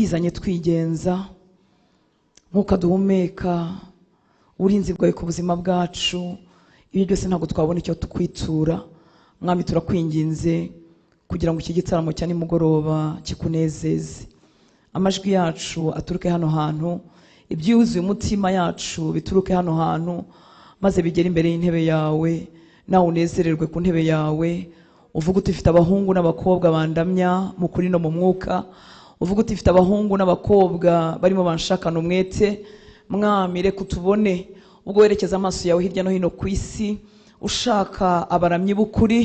twizanye twigenza nk'uko duhumeka uburinzi bwawe ku buzima bwacu. Ibyo byose ntabwo twabona icyo tukwitura. Mwami turakwinginze kugira ngo iki gitaramo cya nimugoroba kikunezeze. Amajwi yacu aturuke hano hantu, ibyuzuye umutima yacu bituruke hano hantu, maze bigere imbere y'intebe yawe, nawe unezererwe ku ntebe yawe. Uvuga uti ufite abahungu n'abakobwa bandamya mu kuri no mu mwuka. Uvuga uti ufite abahungu n'abakobwa barimo banshakana umwete. Mwami reka utubone ubwo werekeza amaso yawe hirya no hino ku isi ushaka abaramyi b'ukuri.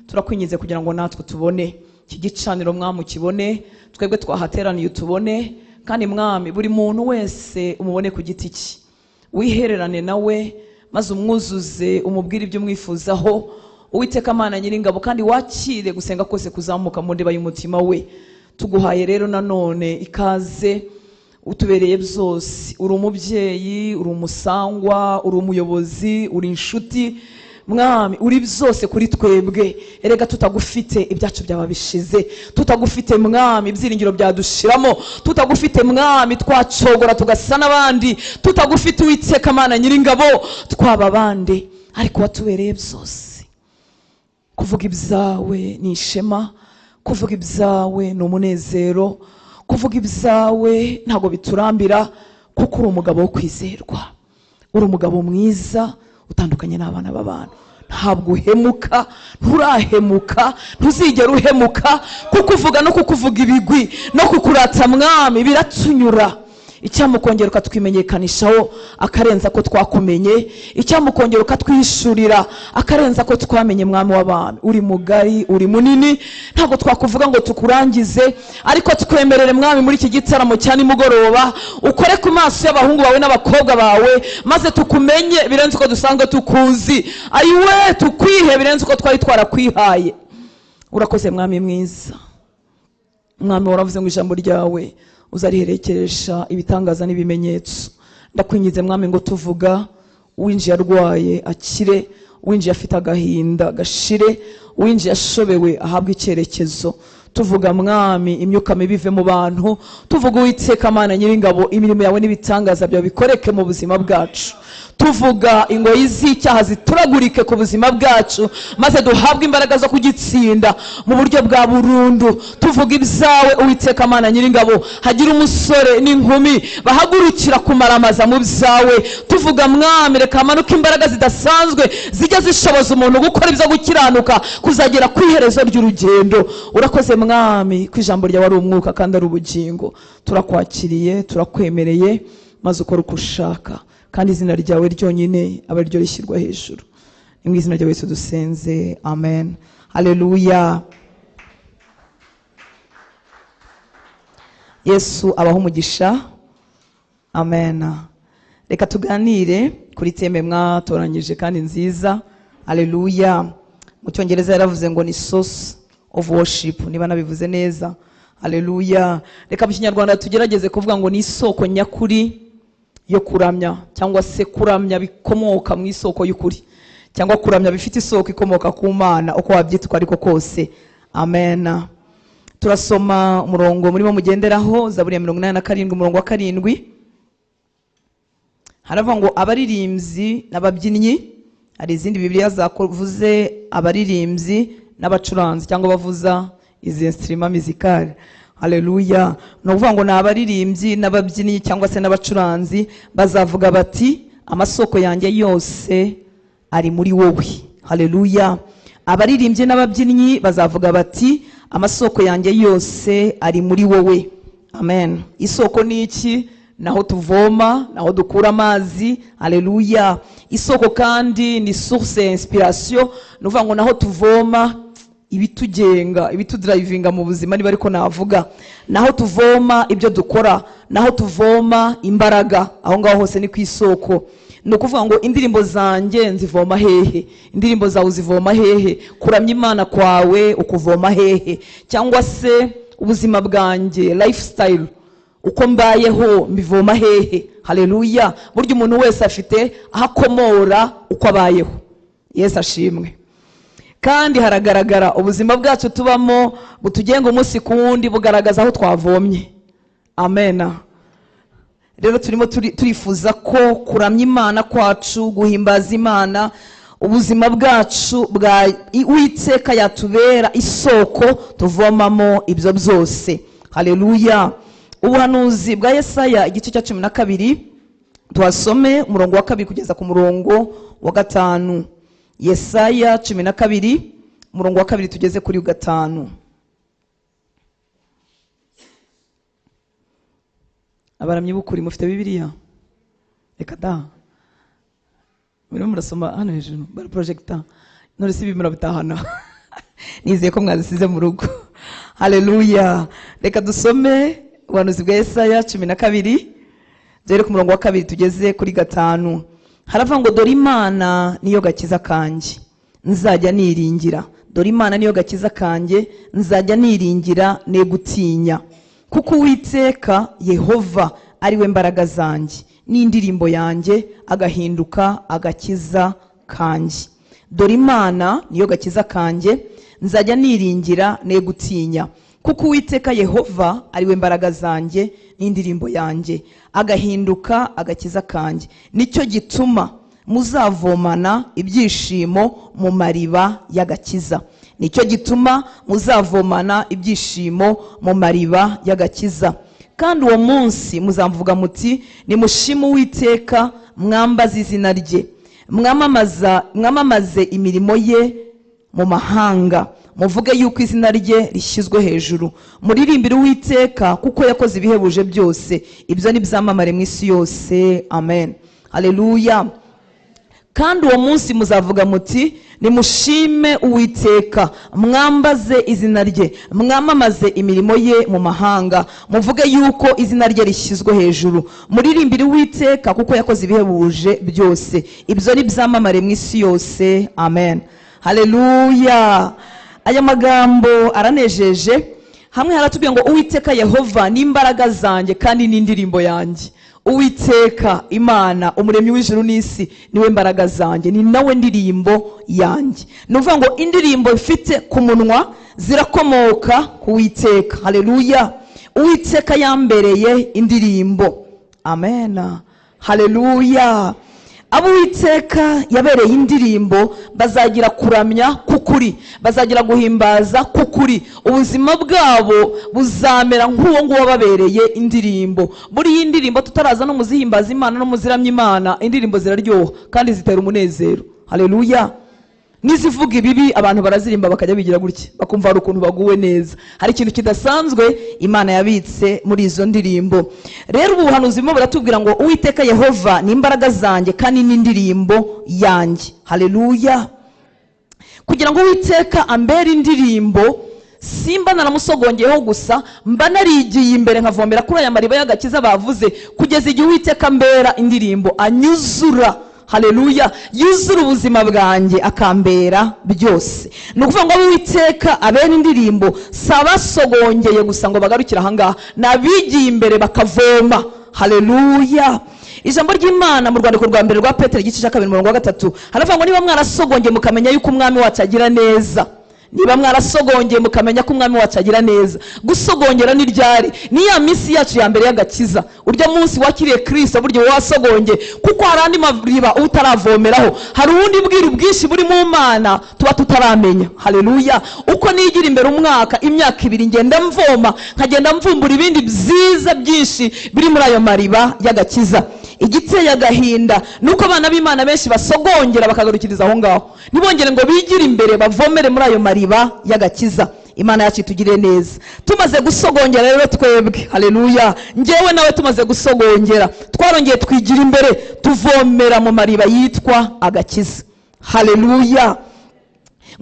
Turakwinginze kugira ngo natwe tubone iki gicaniro mwami ukibone, twebwe twahateraniye utubone, kandi mwami buri muntu wese umubone ku giti cye. Wihererane nawe maze umwuzuze, umubwire ibyo umwifuzaho. Uwiteka Mana Nyiringabo, kandi wakire gusenga kose kuzamuka mu ndiba y'umutima we. Tuguhaye rero nanone ikaze, utubereye byose. Uri umubyeyi, uri umusangwa, uri umuyobozi, uri inshuti. Mwami uri byose kuri twebwe. Erega tutagufite ibyacu byaba bishize, tutagufite mwami ibyiringiro byadushiramo, tutagufite mwami twacogora tugasa n'abandi, tutagufite Uwiteka Mana Nyiringabo twaba bande. Ariko watubereye byose. Kuvuga ibyawe ni ishema, kuvuga ibyawe ni umunezero, kuvuga ibyawe ntabwo biturambira, kuko uri umugabo wo kwizerwa. Uri umugabo mwiza utandukanye n'abana b'abantu. Ntabwo uhemuka, nturahemuka, ntuzigera uhemuka, kuko uvuga no kukuvuga ibigwi no kukurata mwami biratunyura. Icyamukongera ukatwimenyekanishaho akarenza ko twakumenye, icyamukongera ukatwishurira akarenza ko twamenye mwami w'abami. Uri mugari, uri munini, ntabwo twakuvuga ngo tukurangize, ariko twemerere mwami muri iki gitaramo cya nimugoroba ukore ku maso y'abahungu bawe n'abakobwa bawe, maze tukumenye birenze uko dusanzwe tukuzi. Ayiwe tukwihe birenze uko twari twarakwihaye. Urakoze mwami mwiza. Mwami waravuze ngo ijambo ryawe uzariherekeresha ibitangaza n'ibimenyetso. Ndakwingize mwami ngo tuvuga uwinjiye arwaye akire, uwinjiye afite agahinda gashire, uwinjiye ashobewe ahabwe icyerekezo. Tuvuga mwami imyuka mibi ive mu bantu. Tuvuga Uwiteka Mana Nyiringabo imirimo yawe n'ibitangaza byawe bikoreke mu buzima bwacu. Tuvuga ingoyi z'icyaha zituragurike ku buzima bwacu, maze duhabwe imbaraga zo kugitsinda mu buryo bwa burundu. Tuvuga ibyawe Uwiteka Mana Nyiringabo, hagira umusore n'inkumi bahagurukira kumaramaza mu byawe. Tuvuga mwami reka hamanuke imbaraga zidasanzwe zijya zishoboza umuntu gukora ibyo gukiranuka kuzagera ku iherezo ry'urugendo. Urakoze mwami ku ijambo ryawe ari umwuka kandi ari ubugingo. Turakwakiriye, turakwemereye, maze ukora uko ushaka, kandi izina ryawe ryonyine aba ryo rishyirwa hejuru. Ni mu izina rya Yesu dusenze, amen. Haleluya. Yesu abaho umugisha, amen. Reka tuganire kuri teme mwatoranyije kandi nziza. Haleluya. Mu Cyongereza yaravuze ngo ni source of worship, niba nabivuze neza. Haleluya. Reka mu Kinyarwanda tugerageze kuvuga ngo ni isoko nyakuri yo kuramya, cyangwa se kuramya bikomoka mu isoko y'ukuri, cyangwa kuramya bifite isoko ikomoka ku Mana, uko wabyitwa ariko kose. Amen. Turasoma umurongo murimo mugenderaho, Zaburi ya 87 umurongo wa 7. Haravuga ngo abaririmbyi n'ababyinnyi. Hari izindi Bibiliya zakuvuze abaririmbyi n'abacuranzi, cyangwa bavuza izi instruments musicales. Haleluya. No kuvuga ngo nabaririmbyi n'ababyinnyi cyangwa se n'abacuranzi bazavuga bati amasoko yanjye yose ari muri wowe. Haleluya. Abaririmbyi n'ababyinnyi bazavuga bati amasoko yanjye yose ari muri wowe. Amen. Isoko ni iki? Naho tuvoma, naho dukura amazi. Haleluya. Isoko kandi ni source inspiration, no kuvuga ngo naho tuvoma ibitugenga, ibitudrivinga mu buzima, niba ariko navuga. Naho tuvoma ibyo dukora, naho tuvoma imbaraga, aho ngaho hose ni ku isoko. No kuvuga ngo indirimbo zanjye nzivoma hehe? Indirimbo zawe uzivoma hehe? Kuramya Imana kwawe ukuvoma hehe? Cyangwa se ubuzima bwanjye, lifestyle, uko mbayeho mbivoma hehe? Haleluya. Burya umuntu wese afite ahakomora uko abayeho. Yesu ashimwe. Kandi haragaragara ubuzima bwacu tubamo butugenga umunsi ku wundi bugaragaza aho twavomye. amen. Rero turimo turifuza ko kuramya Imana kwacu, guhimbaza Imana, ubuzima bwacu bwa Uwiteka yatubera isoko tuvomamo ibyo byose. Haleluya. Ubuhanuzi bwa Yesaya igice cya 12 tuhasome umurongo wa 2 kugeza ku murongo wa 5. Yesaya 12 umurongo wa 2 tugeze kuri 5. Abaramyi b'ukuri mufite Bibiliya? Reka da. Murimo murasoma hano hejuru bari projector. None si bimura bitahana. Nizeye ko mwazisize mu rugo. Haleluya. Reka dusome ubuhanuzi bwa Yesaya 12 dore ku murongo wa 2 tugeze kuri 5. Haravuga ngo dore Imana niyo gakiza kanje, nzajya niringira. Dore Imana niyo gakiza kanje, nzajya niringira ne gutinya. Kuko Uwiteka Yehova ari we mbaraga zanjye n'indirimbo yanjye, agahinduka agakiza kanje. Dore Imana niyo gakiza kanje, nzajya niringira ne gutinya. Kuko Uwiteka Yehova ari we mbaraga zanjye n'indirimbo yanjye, agahinduka agakiza kanje. Nicyo gituma muzavomana ibyishimo mu mariba y'agakiza. Nicyo gituma muzavomana ibyishimo mu mariba y'agakiza. Kandi uwo munsi muzamvuga muti nimushime Uwiteka, mwambaze izina rye, mwamamaze imirimo ye mu mahanga, muvuge yuko izina rye rishyizwe hejuru. Muririmbire Uwiteka kuko yakoze ibihebuje byose, ibyo ni byamamare mu isi yose. Amen. Haleluya. Kandi uwo munsi muzavuga muti nimushime Uwiteka, mwambaze izina rye, mwamamaze imirimo ye mu mahanga, muvuge yuko izina rye rishyizwe hejuru. Muririmbire Uwiteka kuko yakoze ibihebuje byose, ibyo ni byamamare mu isi yose. Amen. Haleluya. Aya magambo aranejeje. Hamwe haratubwiye ngo Uwiteka Yehova ni imbaraga zanjye kandi n'indirimbo yanjye. Uwiteka Imana umuremyi w'ijuru n'isi niwe mbaraga zanjye, ni nawe ndirimbo yanjye. Nuvuga ngo indirimbo ifite ku munwa zirakomoka ku Uwiteka. Haleluya. Uwiteka yambereye indirimbo. Amen. Haleluya. Abo Uwiteka yabereye indirimbo bazagira kuramya kukuri, bazagira guhimbaza kukuri. Ubuzima bwabo buzamera nk'uwo nguwo babereye indirimbo. Buri indirimbo tutaraza no muzihimbaza Imana no muziramya Imana, indirimbo ziraryoha kandi zitera umunezero. Haleluya. Nizivuga ibibi abantu barazirimba bakajya bigira gutya, bakumva ari ukuntu baguwe neza. Hari ikintu kidasanzwe Imana yabitse muri izo ndirimbo. Rero ubuhanuzi bwo buratubwira ngo Uwiteka Yehova ni imbaraga zanjye kandi n'indirimbo yanjye. Haleluya. Kugira ngo Uwiteka ambere indirimbo, simba naramusogongeyeho gusa, mba narigiye imbere nkavomera kuri aya mariba y'agakiza bavuze, kugeza igihe Uwiteka ambera indirimbo, anyuzura. Haleluya. Yuzura ubuzima bwanjye akambera byose. Nukuvuga ngo Uwiteka abera indirimbo sabasogongeye gusa ngo bagarukira ahangaha, nabigiye imbere bakavoma. Haleluya. Ijambo ry'Imana mu rwandiko rwa mbere rwa Petero igice cya 2 umurongo wa 3 haravuga ngo niba mwarasogongeye mukamenya yuko umwami wacu agira neza. Niba mwarasogongeye mukamenya ko umwami wacu agira neza. Gusogongera ni ryari? Ni ya misi yacu ya mbere y'agakiza. Urya munsi wakiriye Kristo buryo wasogongeye, kuko harandi mariba utaravomeraho. Hari ubundi bwiru bwinshi buri mu Mana tuba tutaramenya. Haleluya. Uko nigira imbere umwaka, imyaka 2 ngenda mvoma, nkagenda mvumbura ibindi byiza byinshi biri muri ayo mariba y'agakiza. Igiteye agahinda nuko abana b'Imana benshi basogongera bakagarukiriza aho ngaho, nibongere ngo bigire imbere bavomere muri ayo mariba y'agakiza. Imana yacu itugire neza. Tumaze gusogongera rero twebwe, haleluya, ngewe nawe tumaze gusogongera, twarongeye twigira imbere tuvomera mu mariba yitwa agakiza. Haleluya.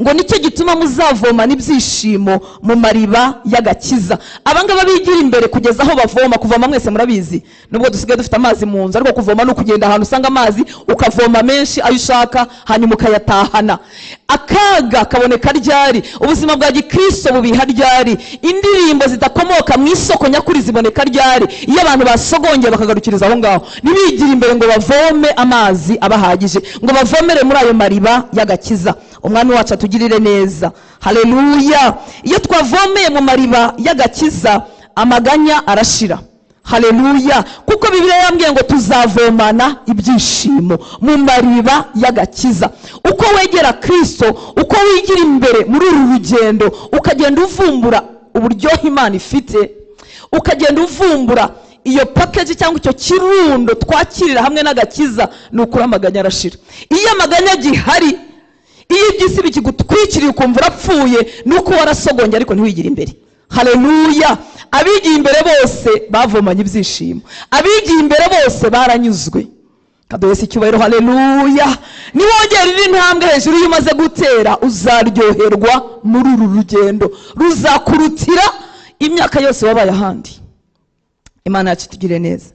Ngo nicyo gituma muzavoma n'ibyishimo mu mariba y'agakiza. Abangaba bigira imbere kugeza aho bavoma. Kuvoma mwese murabizi, nubwo dusigaye dufite amazi mu nzu, ariko kuvoma no kugenda ahantu usanga amazi ukavoma menshi ayo ushaka hanyuma ukayatahana. Akaga kaboneka ryari? Ubuzima bwa Gikristo bubiha ryari? Indirimbo zidakomoka mu isoko nyakuri ziboneka ryari? Iyo abantu basogongeye bakagarukiriza aho ngaho, nibigira imbere ngo bavome amazi abahagije, ngo bavomere muri ayo mariba y'agakiza. Umwami wacu atugirire neza. Haleluya. Iyo twavomeye mu mariba y'agakiza, amaganya arashira, haleluya. kuko Bibiliya yambwiye ngo tuzavomana ibyishimo mu mariba y'agakiza. uko wegera Kristo, uko wigira imbere muri uru rugendo, ukagenda uvumbura uburyohe Imana ifite, ukagenda uvumbura iyo package cyangwa icyo kirundo twakirira hamwe n'agakiza, nukuri amaganya arashira. iyo amaganya gihari, iyo ibyisi bikigutwikiriye ukumva urapfuye, nuko warasogongye ariko ntiwigire imbere. haleluya. abigiye imbere bose bavomanye ibyishimo, abigiye imbere bose baranyuzwe. kadoyese icyubahiro, haleluya. niwongera iri ntambwe hejuru iyo umaze gutera, uzaryoherwa muri uru rugendo, ruzakurutira imyaka yose wabaye ahandi. Imana yacu tugire neza,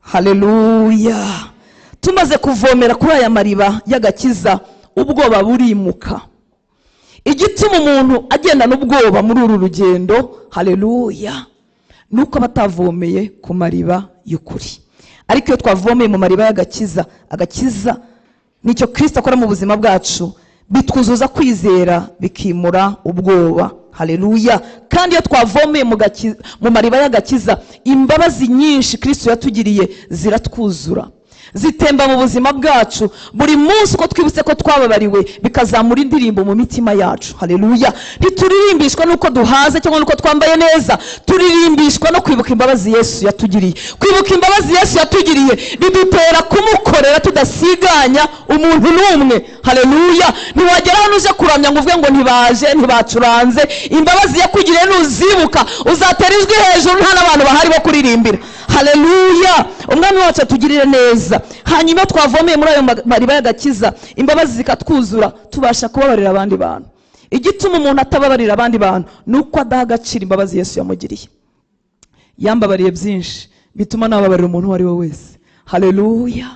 haleluya. tumaze kuvomera kuri aya mariba y'agakiza, ubwoba burimuka. igituma umuntu agenda n'ubwoba muri uru rugendo, haleluya, nuko batavomeye ku mariba y'ukuri. ariko iyo twavomeye mu mariba y'agakiza, agakiza nicyo Kristo akora mu buzima bwacu, bitwuzuza kwizera bikimura ubwoba, haleluya. kandi iyo twavomeye mu mariba y'agakiza, imbabazi nyinshi Kristo yatugiriye ziratwuzura, zitemba mu buzima bwacu. buri munsi uko twibutse ko twababariwe, bikazamura indirimbo mu mitima yacu, haleluya. ntituririmbishwa nuko duhaze cyangwa nuko twambaye neza, turirimbishwa no kwibuka imbabazi Yesu yatugiriye. kwibuka imbabazi Yesu yatugiriye bidutera kumukorera tudasiganya umuntu n'umwe, haleluya. ntiwagera hano uje kuramya ngo uvuge ngo ntibaje, ntibacuranze. imbabazi yakugiriye nuzibuka, uzatera ijwi hejuru, nta n'abantu bahari bo kuririmbira, haleluya. umwami wacu atugirire neza. hanyuma twavomeye muri ayo mariba y'agakiza, imbabazi zikatwuzura, tubasha kubabarira abandi bantu. igituma umuntu atababarira abandi bantu, nuko adaha agaciro imbabazi Yesu yamugiriye. yambabariye byinshi, bituma nababarira umuntu uwo ari we wese, haleluya.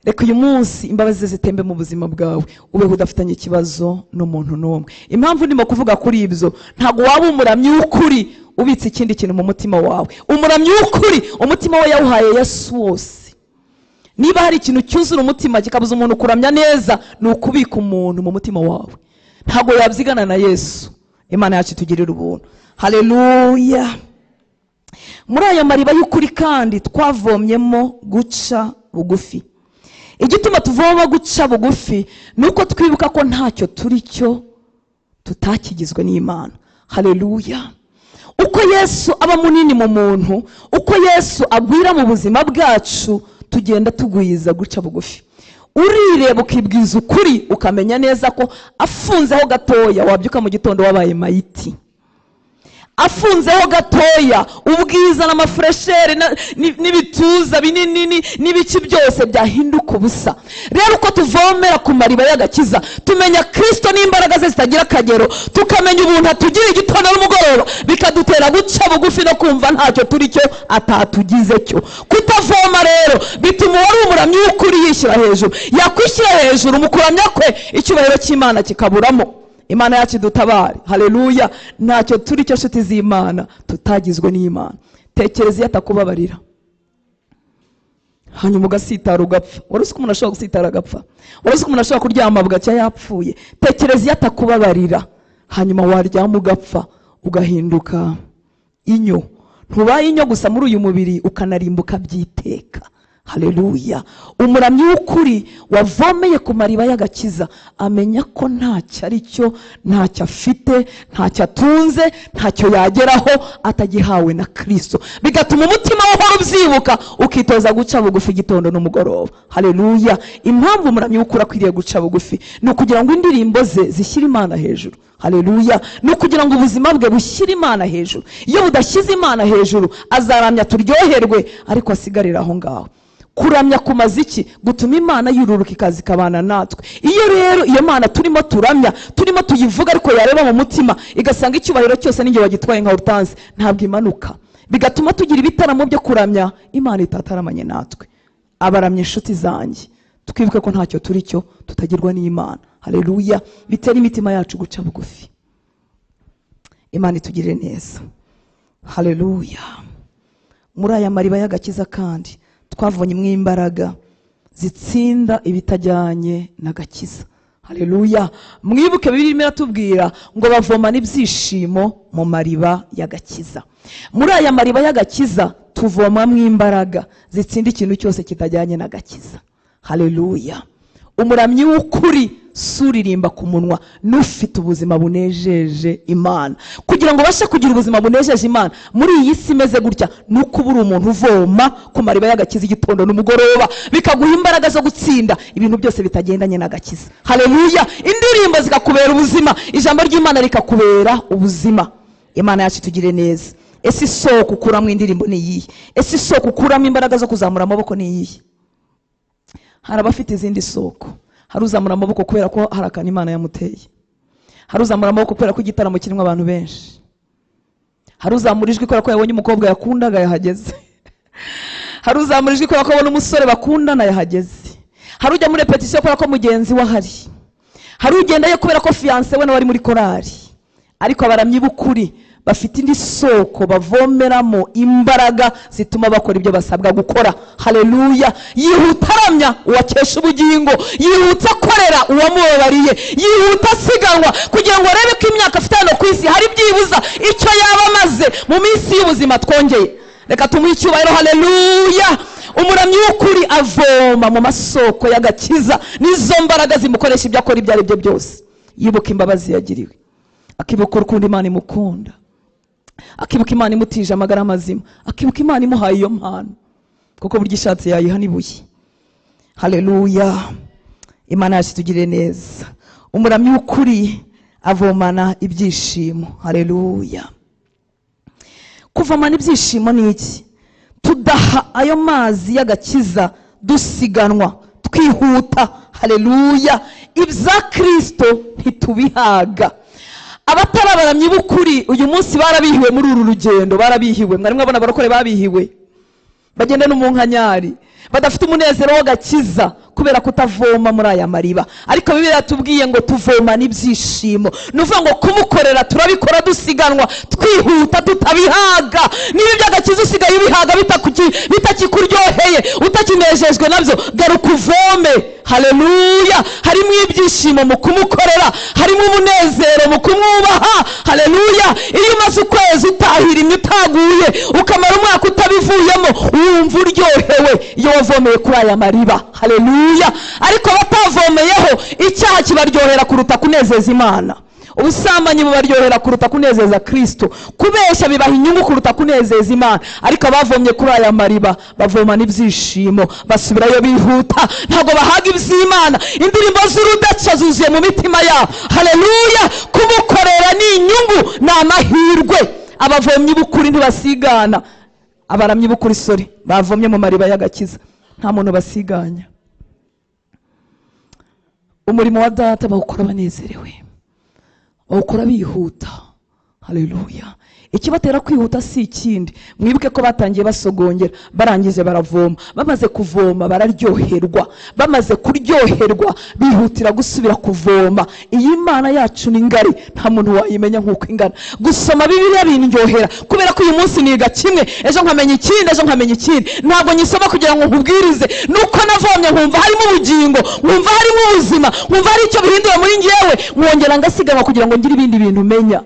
reka uyu munsi imbabazi zitembe mu buzima bwawe, ubeho udafitanye ikibazo n'umuntu n'umwe. impamvu ndimo kuvuga kuri ibyo, ntabwo waba umuramyi w'ukuri ubitse ikindi kintu mu mutima wawe. umuramyi w'ukuri, umutima we yawuhaye Yesu wose. niba hari ikintu cyuzura umutima kikabuza umuntu kuramya neza, ni ukubika umuntu mu mutima wawe. ntabwo yabyigana na Yesu. Imana yacu itugirira ubuntu, haleluya. muri aya mariba y'ukuri kandi twavomyemo guca bugufi. igituma tuvoma guca bugufi, nuko twibuka ko ntacyo turi cyo tutakigizwe n'Imana, haleluya. uko Yesu aba munini mu muntu, uko Yesu agwira mu buzima bwacu, tugenda tugwiza guca bugufi. urireba ukibwiza ukuri, ukamenya neza ko afunzeho gatoya wabyuka mu gitondo wabaye mayiti. afunzeho gatoya ubwiza n'amafuresheri n'ibituza binini n'ibiki byose byahinduka ubusa. rero uko tuvomera ku mariba y'agakiza, tumenya Kristo n'imbaraga ze zitagira akagero, tukamenya ubuntu atugira igitondo n'umugoroba, bikadutera guca bugufi no kumva ntacyo turi cyo atatugize cyo. kutavoma rero bituma uwari umuramyi w'ukuri yishyira hejuru. yakwishyira hejuru mu kuramya kwe, icyubahiro cy'Imana kikaburamo. Imana yacu dutabare, haleluya. ntacyo turi cyo nshuti z'Imana tutagizwe n'Imana. tekereza iyo atakubabarira, hanyuma ugasitara ugapfa. wari uzi ko umuntu ashobora gusitara agapfa? wari uzi ko umuntu ashobora kuryama bugacya yapfuye? tekereza iyo atakubabarira, hanyuma waryama ugapfa, ugahinduka inyo. ntubaye inyo gusa muri uyu mubiri, ukanarimbuka byiteka, haleluya. umuramyi w'ukuri wavomeye ku mariba y'agakiza, amenya ko ntacyo ari cyo, ntacyo afite, ntacyo atunze, ntacyo yageraho atagihawe na Kristo. bigatuma umutima we uhora ubyibuka, ukitoza guca bugufi igitondo n'umugoroba, haleluya. impamvu umuramyi w'ukuri akwiriye guca bugufi, ni ukugira ngo indirimbo ze zishyire Imana hejuru, haleluya. ni ukugira ngo ubuzima bwe bushyire Imana hejuru. iyo budashyize Imana hejuru, azaramya turyoherwe, ariko asigarira aho ngaho. kuramya kumaze iki? gutuma Imana yururuka ikazi kabana natwe. iyo rero iyo Mana turimo turamya, turimo tuyivuga, ariko yareba mu mutima igasanga icyubahiro cyose ninjye wagitwaye nka Hortense, ntabwo imanuka. bigatuma tugira ibitaramo byo kuramya, Imana itataramanye natwe. abaramye inshuti zanjye, twibuke ko ntacyo turi cyo tutagirwa n'Imana, haleluya. bitera imitima yacu guca bugufi. Imana itugirire neza, haleluya. muri aya mariba y'agakiza kandi twavonyemo imbaraga zitsinda ibitajyanye n'agakiza, Haleluya. Mwibuke Bibiliya iratubwira ngo bavomana ibyishimo mu mariba y'agakiza. Muri aya mariba y'agakiza tuvomamo imbaraga zitsinda ikintu cyose kitajyanye n'agakiza. Haleluya. Umuramyi w'ukuri suririmba ku munwa n'ufite ubuzima bunejeje Imana. Kugira ngo bashe kugira ubuzima bunejeje Imana muri iyi si imeze gutya, nuko ubura umuntu uvoma ku mariba y'agakiza igitondo n'umugoroba, bikaguha imbaraga zo gutsinda ibintu byose bitagendanye n'agakiza. Haleluya. Indirimbo zikakubera ubuzima, ijambo ry'Imana rikakubera ubuzima. Imana yacu tugire neza. Ese isoko ukuramo indirimbo ni iyihe? Ese isoko ukuramo imbaraga zo kuzamura amaboko ni iyihe? Hari abafite izindi soko. Hari uzamura amaboko kubera ko hari akantu Imana yamuteye. Hari uzamura amaboko kubera ko igitaramo kirimo abantu benshi. Hari uzamura ijwi kubera ko yabonye umukobwa yakundaga yahageze. Hari uzamura ijwi kubera ko abona umusore bakundana yahageze. Hari ujya muri repetition kubera ko mugenzi we ahari. Hari ugendayo kubera ko fiancé we nawe ari muri korari. Ariko abaramyi b'ukuri bafite indi soko bavomeramo imbaraga zituma bakora ibyo basabwa gukora. Haleluya. Yihutaramya uwakesha ubugingo, yihutsa korera uwamubabariye, yihutsa siganwa kugira ngo arebe ko imyaka afite hano ku isi hari byibuza icyo yaba amaze mu minsi y'ubuzima twongeye. Reka tumuhe icyubahiro. Haleluya. Umuramyi w'ukuri avoma mu masoko y'agakiza, nizo mbaraga zimukoresha ibyo akora ibyo ari byo byose. Yibuka imbabazi yagiriwe, akibuka urukundo Imana imukunda, akibuka Imana imutije amagara mazima, akibuka Imana imuhaye iyo mpano kuko burya ishatse yayiha n'ibuye. Haleluya. Imana yacu tugire neza. Umuramyi w'ukuri avomana ibyishimo. Haleluya. Kuvomana ibyishimo ni iki? Tudaha ayo mazi y'agakiza dusiganwa twihuta. Haleluya. Ibya Kristo ntitubihaga. Abatari abaramyi b'ukuri uyu munsi barabihiwe muri uru rugendo, barabihiwe. Mwari mwabona abarokore babihiwe, bagenda no mu nkanyari, badafite umunezero w'agakiza kubera kutavoma muri aya mariba. Ariko Bibiliya yatubwiye ngo tuvoma n'ibyishimo. Nuvuga ngo kumukorera turabikora dusiganwa twihuta tutabihaga. Niba iby'agakiza usigaye ubihaga bitakikuryoheye utakinejejwe nabyo, garuka uvome. Haleluya. Harimo ibyishimo mu kumukorera, harimo umunezero mu kumwubaha. Haleluya. Iyo umaze ukwezi utahirimye utaguye ukamara umwaka utabivuyemo, wumva uryohewe iyo wavomeye kuri aya mariba. Haleluya. Ariko batavomeyeho, icyaha kibaryohera kuruta kunezeza Imana. Ubusambanyi bubaryohera kuruta kunezeza Kristo. Kubeshya bibaha inyungu kuruta kunezeza Imana. Ariko abavomye kuri aya mariba bavoma n'ibyishimo, basubirayo bihuta, ntago bahaga iby'Imana. Indirimbo z'urudaca zuzuye mu mitima yabo. Haleluya. Kumukorera ni inyungu, ni amahirwe. Abavomyi b'ukuri ntibasigana. Abaramyi b'ukuri bavomye mu mariba y'agakiza, nta muntu basiganya. Umurimo wa Data bawukora banezerewe, bawukora bihuta. Haleluya. Ikibatera kwihuta si ikindi. Mwibuke ko batangiye basogongera, barangije baravoma. Bamaze kuvoma bararyoherwa, bamaze kuryoherwa bihutira gusubira kuvoma. Iyi Imana yacu ni ngari, nta muntu wayimenya nk'uko ingana. Gusoma Bibiliya bindyohera kubera ko uyu munsi niga kimwe, ejo nkamenya ikindi, ejo nkamenya ikindi. Ntabwo nyisoma kugira ngo nkubwirize, nuko navomye nkumva harimo ubugingo, nkumva harimo ubuzima, nkumva hari icyo bihindura muri njyewe, nkongera ngasiganwa kugira ngo ngire ibindi bintu menya.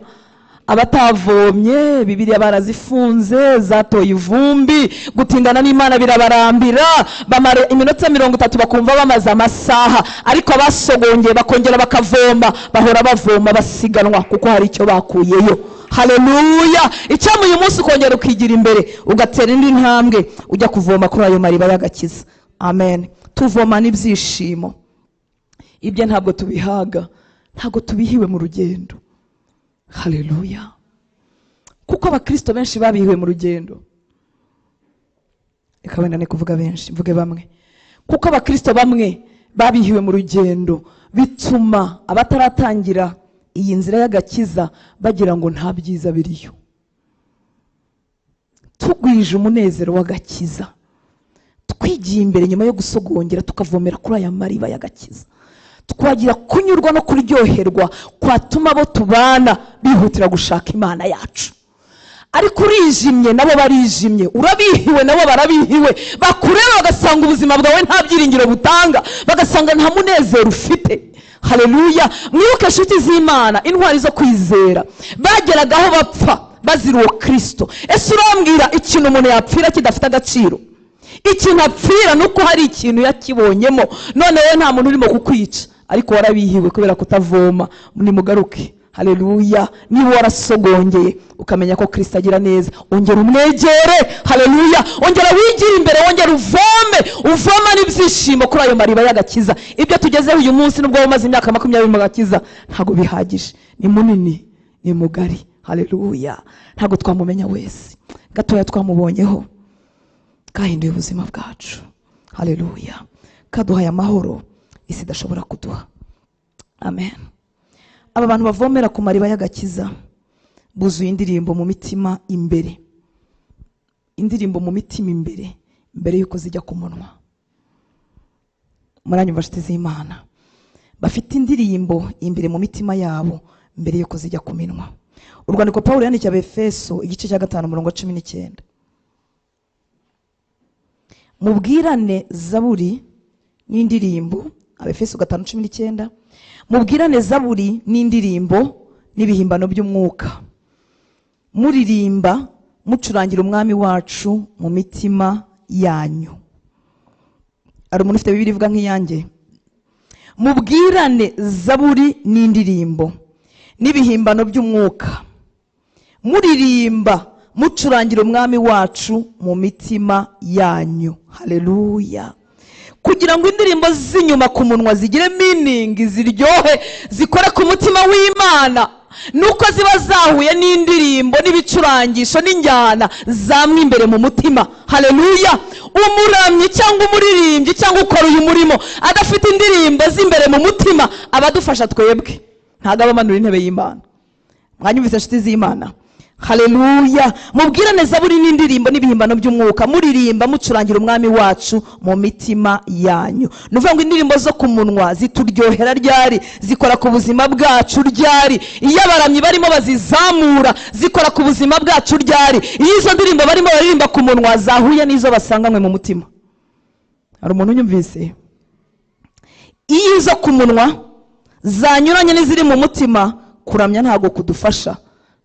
Abatavomye Bibiliya barazifunze, zatoye ivumbi, gutindana n'Imana birabarambira, bamara iminota 30 bakumva bamaze amasaha. Ariko abasogongeye bakongera bakavoma, bahora bavoma basiganwa kuko hari icyo bakuyeyo. Haleluya. Icyamu uyu munsi ukongera ukigira imbere, ugatera indi ntambwe, ujya kuvoma kuri ayo mariba y'agakiza. Amen. Tuvoma n'ibyishimo. Ibyo ntabwo tubihaga, ntabwo tubihiwe mu rugendo. Haleluya. Kuko abakristo benshi babihiwe mu rugendo. Reka wenda ne kuvuga benshi, mvuge bamwe. Kuko abakristo bamwe babihiwe mu rugendo, bituma abataratangira iyi nzira y'agakiza bagira ngo nta byiza biriyo. Tugwije umunezero w'agakiza, twigiye imbere nyuma yo gusogongera tukavomera kuri aya mariba y'agakiza, twagira kunyurwa no kuryoherwa kwatuma abo tubana bihutira gushaka Imana yacu. Ariko urijimye nabo barijimye, urabihiwe nabo barabihiwe, bakureba bagasanga ubuzima bwawe nta byiringiro butanga, bagasanga nta munezero ufite. haleluya. Mwibuke inshuti z'Imana, intwari zo kwizera bageragaho bapfa bazira uwo Kristo. Ese urambwira ikintu umuntu yapfira kidafite agaciro? Ikintu apfira nuko hari ikintu yakibonyemo, none we nta muntu urimo kukwica, ariko warabihiwe kubera kutavoma. Nimugaruke, haleluya. Niba warasogongeye ukamenya ko Kristo agira neza, ongera umwegere, haleluya. Ongera wigire imbere, ongera uvoma n'ibyishimo kuri ayo mariba y'agakiza. Ibyo tugezeho uyu munsi nubwo umaze imyaka 20 mu gakiza ntago bihagije. Ni munini, ni mugari, haleluya. Ntago twamumenya wese, gatoya twamubonyeho kahinduye ubuzima bwacu, haleluya. Kaduhaye amahoro isi idashobora kuduha. Amen. Aba bantu bavomera ku mariba y'agakiza buzuye indirimbo mu mitima imbere, indirimbo mu mitima imbere yuko zijya ku munwa. Muranyumva inshuti z'Imana, bafite indirimbo imbere mu mitima yabo mbere yuko zijya ku minwa. Urwandiko Pawulo yandikiye Abefeso igice cya 5:19, mubwirane zaburi n'indirimbo. Abefeso 5:19, mubwirane zaburi n'indirimbo n'ibihimbano by'umwuka, muririmba mucurangira umwami wacu mu mitima yanyu. Ari umuntu ufite Bibiliya ivuga nk'iyanjye? Mubwirane zaburi n'indirimbo n'ibihimbano by'umwuka, muririmba mucurangira umwami wacu mu mitima yanyu, haleluya. Kugira ngo indirimbo z'inyuma ku munwa zigire meaning, ziryohe, zikore ku mutima w'Imana, nuko ziba zahuye n'indirimbo n'ibicurangisho n'injyana zamwe imbere mu mutima, haleluya. Umuramyi cyangwa umuririmbyi cyangwa ukora uyu murimo adafite indirimbo z'imbere mu mutima abadufasha twebwe ntago abamanura intebe y'Imana. Mwanyumvise inshuti z'Imana, haleluya. Mubwirane zaburi n'indirimbo n'ibihimbano by'umwuka, muririmba mucurangira umwami wacu mu mitima yanyu. Nuvuga ngo indirimbo zo ku munwa zituryohera ryari, zikora ku buzima bwacu ryari. Iyo abaramyi barimo bazizamura zikora ku buzima bwacu ryari. Iyo izo ndirimbo barimo baririmba ku munwa zahuye n'izo basanganywe mu mutima. Hari umuntu unyumvise? Iyo izo ku munwa zanyuranye n'iziri mu mutima, kuramya ntago kudufasha,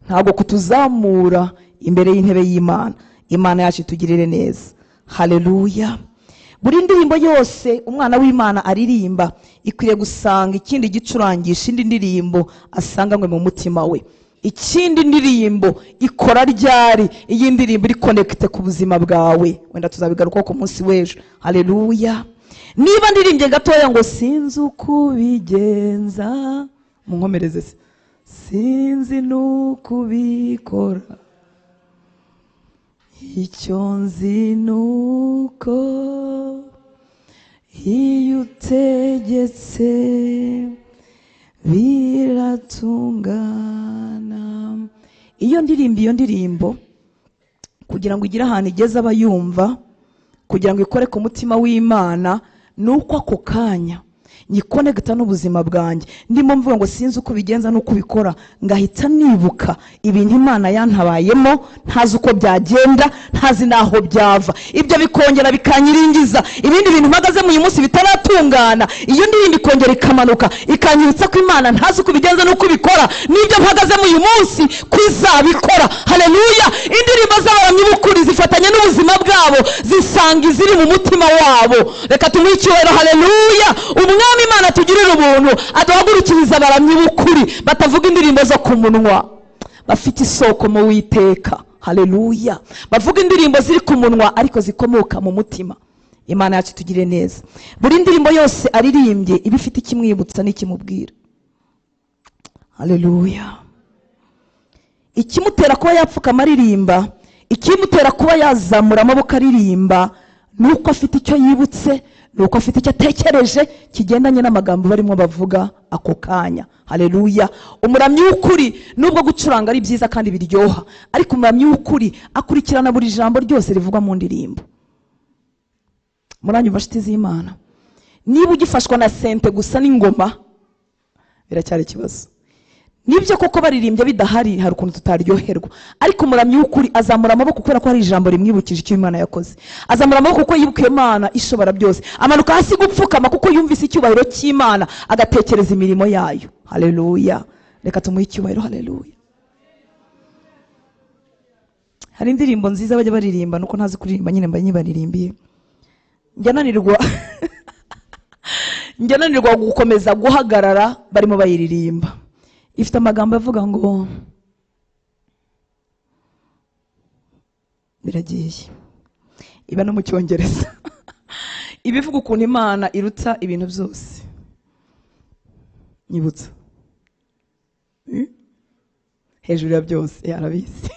ntago kutuzamura imbere y'intebe y'Imana. Imana yacu itugirire neza, haleluya. Buri ndirimbo yose umwana w'Imana aririmba ikwiriye gusanga ikindi gicurangisha indi ndirimbo asanganywe mu mutima we. Ikindi ndirimbo ikora ryari? Iyi ndirimbo iri connecte ku buzima bwawe. Wenda tuzabigaruka ku munsi w'ejo, haleluya. Niba ndirimbye gatoya ngo sinzi ukubigenza, munkomereze se, sinzi nukubikora, icyo nzi nuko iyo utegetse biratungana. Iyo ndirimbo kugira ngo igire ahantu igeze abayumva, kugira ngo ikore ku mutima w'Imana, nuko ako kanya nyikonegita n'ubuzima bwanjye. Ndimo mvuga ngo sinzi uko bigenza nuko ubikora, ngahita nibuka ibintu Imana yantabayemo, ntazi uko byagenda, ntazi naho byava. Ibyo bikongera bikanyiringiza ibindi bintu mpagaze mu uyu munsi bitaratungana. Iyo ndirimbo ikongera ikamanuka ikanyibutsa ko Imana ntazi uko bigenza nuko ubikora, n'ibyo mpagaze mu uyu munsi kwizabikora, haleluya. Indirimbo z'abaramyi b'ukuri zifatanye n'ubuzima bwabo, zisanga iziri mu mutima wabo. Reka tumuhe icyubahiro, haleluya. Imana tugirira ubuntu aduhagurukiriza abaramyi b'ukuri batavuga indirimbo zo ku munwa, bafite isoko mu Uwiteka, haleluya. Bavuga indirimbo ziri ku munwa ariko zikomoka mu mutima. Imana yacu tugirire neza. Buri ndirimbo yose aririmbye iba ifite ikimwibutsa n'ikimubwira, haleluya. Ikimutera kuba yapfukama aririmba, ikimutera kuba yazamura amaboko aririmba, nuko afite icyo yibutse, nuko afite icyo atekereje kigendanye n'amagambo barimo bavuga ako kanya, haleluya. Umuramyi w'ukuri nubwo gucuranga ari byiza kandi biryoha, ariko umuramyi w'ukuri akurikirana buri jambo ryose rivugwa mu ndirimbo. Muranyumva inshuti z'Imana? Niba ugifashwa na sente gusa n'ingoma biracyari ikibazo. nibyo koko baririmbye bidahari hari ukuntu tutaryoherwa, ariko umuramyi w'ukuri azamura amaboko kubera ko hari ijambo rimwibukije icyo Imana yakoze. Azamura amaboko kuko yibukiye Imana ishobora byose, amanuka hasi gupfukama kuko yumvise icyubahiro cy'Imana agatekereza imirimo yayo. Haleluya, reka tumuhe icyubahiro. Haleluya. Hari indirimbo nziza bajya baririmba, nuko ntazi kuririmba nyine mba nyibaririmbiye. Njya nanirwa gukomeza guhagarara barimo bayiririmba. Ifite amagambo avuga ngo biragiye, iba no mu Cyongereza. Ibivuga ukuntu Imana irutsa ibintu byose. Nyibutsa hejuru ya byose, yarabizi.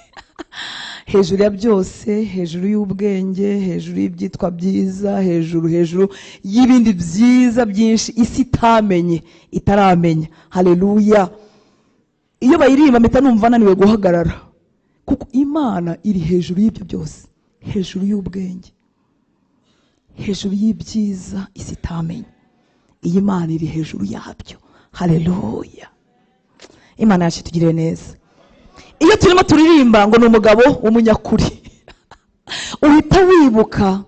Hejuru ya byose, hejuru y'ubwenge, hejuru y'ibyitwa byiza, hejuru y'ibindi byiza byinshi isi itamenye itaramenya. Haleluya. Iyo bayiririmba mpita numva naniwe guhagarara, kuko Imana iri hejuru y'ibyo byose, hejuru y'ubwenge, hejuru y'ibyiza isi itamenye. Iyi Imana iri hejuru yabyo. Haleluya. Imana yacu tugirire neza. Iyo turimo turirimba ngo ni umugabo w'umunyakuri, uhita wibuka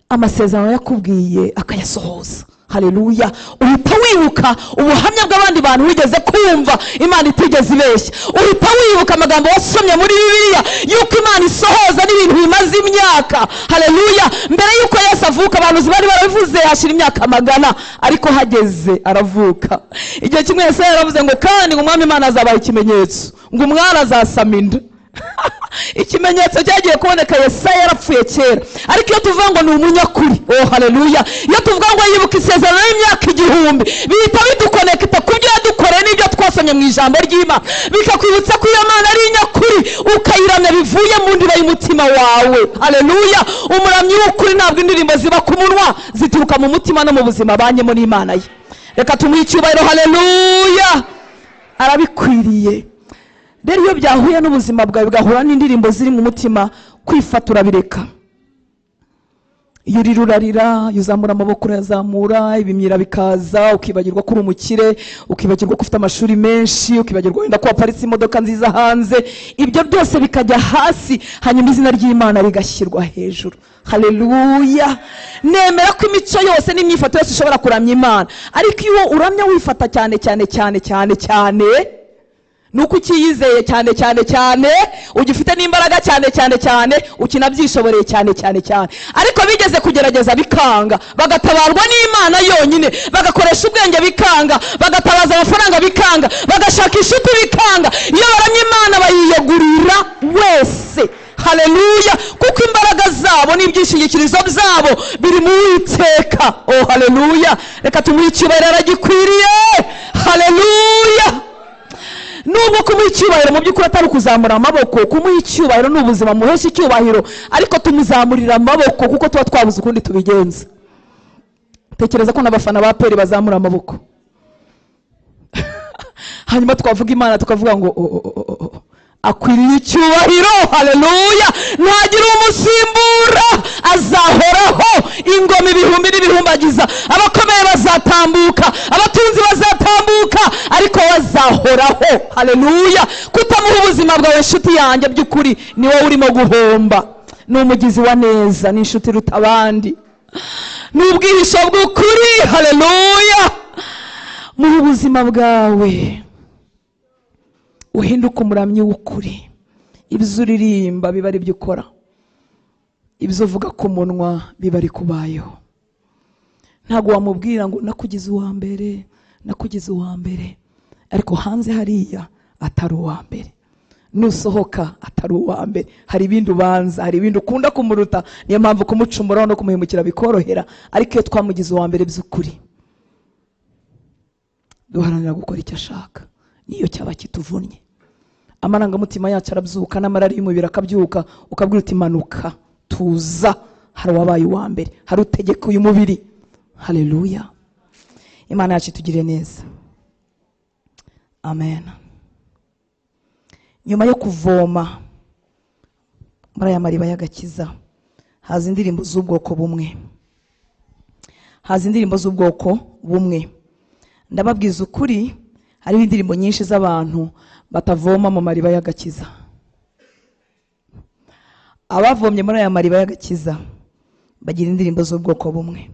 amasezerano yakubwiye akayasohoza. Haleluya. Uhita wibuka ubuhamya bw'abandi bantu wigeze kumva Imana itigeze ibeshya. Uhita wibuka amagambo wasomye muri Bibiliya yuko Imana isohoza n'ibintu bimaze imyaka. Haleluya. Mbere yuko Yesu avuka abantu bari baravuze hashira imyaka magana, ariko hageze aravuka. Igihe kimwe Yesu yaravuze ngo kandi umwami Imana azabaha ikimenyetso, ngo umwana azasama inda. Ikimenyetso cyagiye kuboneka Yesaya yarapfuye kera, ariko iyo tuvuga ngo ni umunyakuri, oh haleluya, iyo tuvuga ngo yibuka isezerano y'imyaka 1000, bihita bidukonekita ku byo yadukoreye n'ibyo twasomye mu ijambo ry'Imana, bikakwibutsa ko iyo Mana ari inyakuri, ukayiramya bivuye mu ndiba y'umutima wawe. Haleluya. Umuramyi w'ukuri ntabwo indirimbo ziba ku munwa, zituruka mu mutima no mu buzima banyemo n'Imana ye. Reka tumuhe icyubahiro. Haleluya. Arabikwiriye. Rero iyo byahuye n'ubuzima bwawe bigahura n'indirimbo ziri mu mutima, kwifatura bireka. Iyo urarira, uzamura amaboko yazamura, ibimyira bikaza, ukibagirwa ko uri umukire, ukibagirwa ko ufite amashuri menshi, ukibagirwa wenda ko waparitse imodoka nziza hanze. Ibyo byose bikajya hasi, hanyuma izina ry'Imana rigashyirwa hejuru. Haleluya. Nemera ko imico yose n'imyifato yose ishobora kuramya Imana, ariko iyo uramya wifata cyane nuko ukiyizeye cyane, ugifite n'imbaraga cyane, ukinabyishoboreye cyane. Ariko bigeze kugerageza bikanga, bagatabarwa n'Imana yonyine, bagakoresha ubwenge bikanga, bagatabaza amafaranga bikanga, bagashaka inshuti bikanga. Iyo baramya Imana bayiyegurira wese. Haleluya. Kuko imbaraga zabo n'ibyishingikirizo byabo biri mu Uwiteka. Oh haleluya. Reka tumuhe icyubahiro, aragikwiriye. Haleluya. Nubwo kumuha icyubahiro mu by'ukuri atari kuzamura amaboko, kumuha icyubahiro n'ubuzima muhesha icyubahiro, ariko tumuzamurira amaboko kuko tuba twabuze ukundi tubigenza. Tekereza ko n'abafana ba Peri bazamura amaboko. Hanyuma twavuga Imana tukavuga ngo akwiriye icyubahiro. Haleluya. Ntagira umusimbura, azahoraho. Ingoma ibihumbi n'ibihumbagiza, abakomeye bazatambuka, abatunzi bazatambuka, ariko bazahoraho. Haleluya. Kutamuha ubuzima bwawe inshuti yanjye by'ukuri ni wowe urimo guhomba. Ni umugizi wa neza, ni inshuti iruta abandi, ni ubwihisho bw'ukuri. Haleluya. Mu buzima bwawe uhinduka umuramyi w'ukuri. Ibyo uririmba biba ari byo ukora, ibyo uvuga ku munwa biba ari kubayeho. Ntabwo wamubwira ngo nakugize uwa mbere, ariko hanze hariya atari uwa mbere. Nusohoka atari uwa mbere, hari ibindi ubanza, hari ibindi ukunda kumuruta. Niyo mpamvu kumucumuraho no kumuhemukira bikorohera, ariko iyo twamugize uwa mbere by'ukuri, duharanira gukora icyo ashaka niyo cyaba kituvunnye. Amarangamutima yacu arabyuka, n'amarari y'umubiri akabyuka, ukabwira uti manuka, tuza, hari wabaye uwa mbere, hari utegeka uyu mubiri. Haleluya. Imana yacu tugire neza. Amen. Nyuma yo kuvoma muri aya mariba y'agakiza, haza indirimbo z'ubwoko bumwe. Ndababwiza ukuri, hariho indirimbo nyinshi z'abantu batavoma mu mariba y'agakiza. Abavomye muri aya mariba y'agakiza bagira indirimbo z'ubwoko bumwe.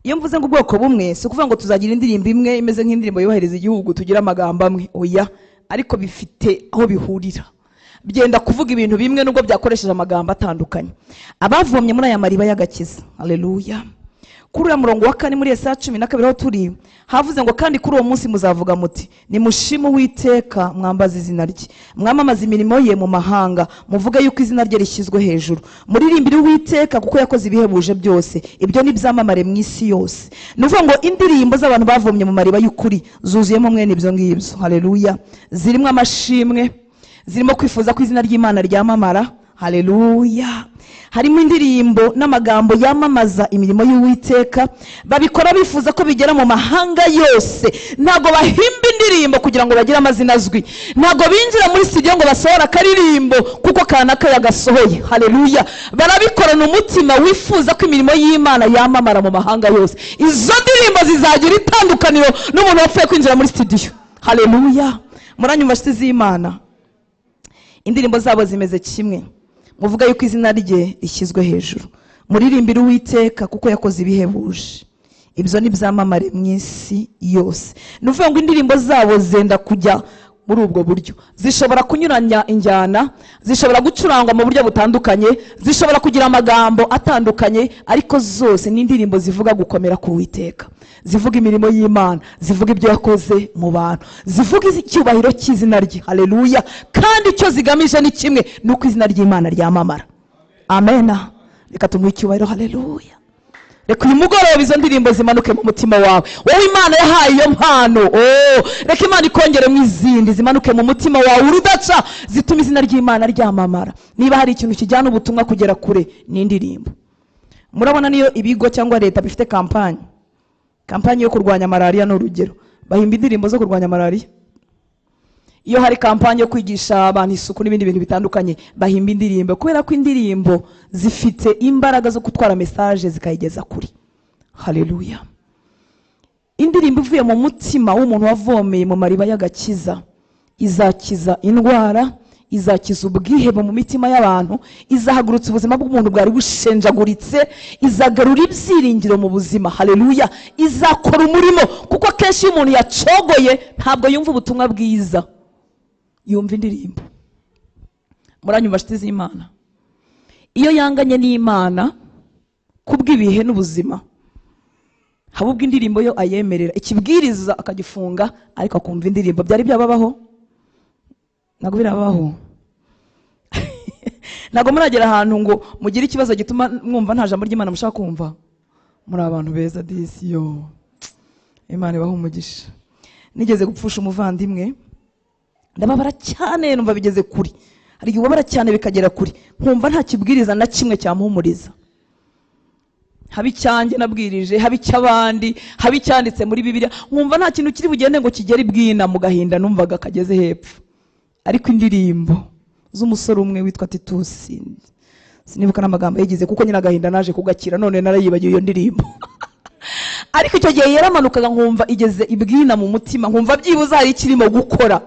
Iyo mvuze ngo ubwoko bumwe si ukuvuga ngo tuzagira indirimbo imwe imeze nk'indirimbo yohereza igihugu tugira amagambo amwe, oya, ariko bifite aho bihurira, byenda kuvuga ibintu bimwe nubwo byakoresheje amagambo atandukanye. Abavomye muri aya mariba y'agakiza, haleluya. Kuri uriya murongo wa 4 muri Yesaya 12 aho turi havuze ngo kandi kuri uwo munsi muzavuga muti nimushime Uwiteka mwambaza izina rye, mwamamaza imirimo ye mu mahanga, muvuga yuko izina rye rishyizwe hejuru, muririmbire Uwiteka kuko yakoze ibihebuje byose, ibyo ni byamamare mu isi yose. Nuvuga ngo indirimbo z'abantu bavomye mu mariba y'ukuri zuzuyemo mwene ibyo ngibyo, haleluya. Zirimo amashimwe, zirimo kwifuza ko izina ry'Imana ryamamara, haleluya. Harimo indirimbo n'amagambo yamamaza imirimo y'Uwiteka, babikora bifuza ko bigera mu mahanga yose. Ntago bahimba indirimbo kugira ngo bagire amazina azwi, ntago binjira muri studio ngo basohora akaririmbo kuko kanaka yagasohoye, haleluya. Barabikorana umutima wifuza ko imirimo y'Imana yamamara mu mahanga yose. Izo ndirimbo zizagira itandukaniro n'umuntu wapfuye kwinjira muri studio, haleluya. Muranyumva nshuti z'Imana, indirimbo zabo zimeze kimwe, muvuga yuko izina rye rishyizwe hejuru, muririmbire Uwiteka kuko yakoze ibihebuje, ibyo ni byamamare mu isi yose. Nuvuga ngo indirimbo zabo zenda kujya muri ubwo buryo, zishobora kunyuranya injyana, zishobora gucurangwa mu buryo butandukanye, zishobora kugira amagambo atandukanye, ariko zose ni indirimbo zivuga gukomera ku Uwiteka, zivuga imirimo y'Imana, zivuga ibyo yakoze mu bantu, zivuga icyubahiro cy'izina rye, haleluya. Kandi icyo zigamije ni kimwe, nuko izina ry'Imana ryamamara, amena. Reka tumuhe icyubahiro, haleluya. Reka uyu mugoroba izo ndirimbo zimanuke mu mutima wawe, wowe Imana yahaye iyo mpano. Reka Imana ikongere mu izindi zimanuke mu mutima wawe urudaca, zituma izina ry'Imana ryamamara. Niba hari ikintu kijyana ubutumwa kugera kure, ni indirimbo. Murabona niyo ibigo cyangwa leta bifite kampanye yo kurwanya malaria n'urugero, bahimba indirimbo zo kurwanya malaria. Iyo hari kampanye yo kwigisha abantu isuku n'ibindi bintu bitandukanye, bahimba indirimbo, kubera ko indirimbo zifite imbaraga zo gutwara message zikayigeza kuri, haleluya. Indirimbo ivuye mu mutima w'umuntu wavomeye mu mariba y'agakiza izakiza indwara, izakiza ubwihebe mu mitima y'abantu, izahagurutsa ubuzima bw'umuntu bwari bushenjaguritse, izagarura ibyiringiro mu buzima, haleluya. Izakora umurimo, kuko kenshi iyo umuntu yacogoye ntabwo yumva ubutumwa bwiza, yumva indirimbo. Muranyumva nshuti z'Imana, iyo yanganye n'Imana kubw'ibihe n'ubuzima, habubwa indirimbo yo ayemerera, ikibwiriza akagifunga ariko akumva indirimbo. Byari byababaho? Ntabwo birabaho. Ntabwo muragera ahantu ngo mugire ikibazo gituma mwumva nta jambo ry'Imana mushaka kumva. Muri abantu beza disiyo, Imana ibaha umugisha. Nigeze gupfusha umuvandimwe, ndababara cyane, numva bigeze kuri. Hari igihe ubabara cyane bikagera kuri, nkumva nta kibwiriza na kimwe cyamuhumuriza. Habi cyanjye nabwirije, habi cy'abandi, habi cyanditse muri Bibiliya, nkumva nta kintu kiri bugende ngo kigere ibwina mu gahinda numvaga kageze hepfo. Ariko indirimbo z'umusore umwe witwa Titusi, sinibuka n'amagambo yagize kuko nyina gahinda naje kugakira, none narayibagiye iyo ndirimbo. Ariko icyo gihe yaramanukaga nkumva igeze ibwina mu mutima, nkumva byibuza hari ikirimo gukora.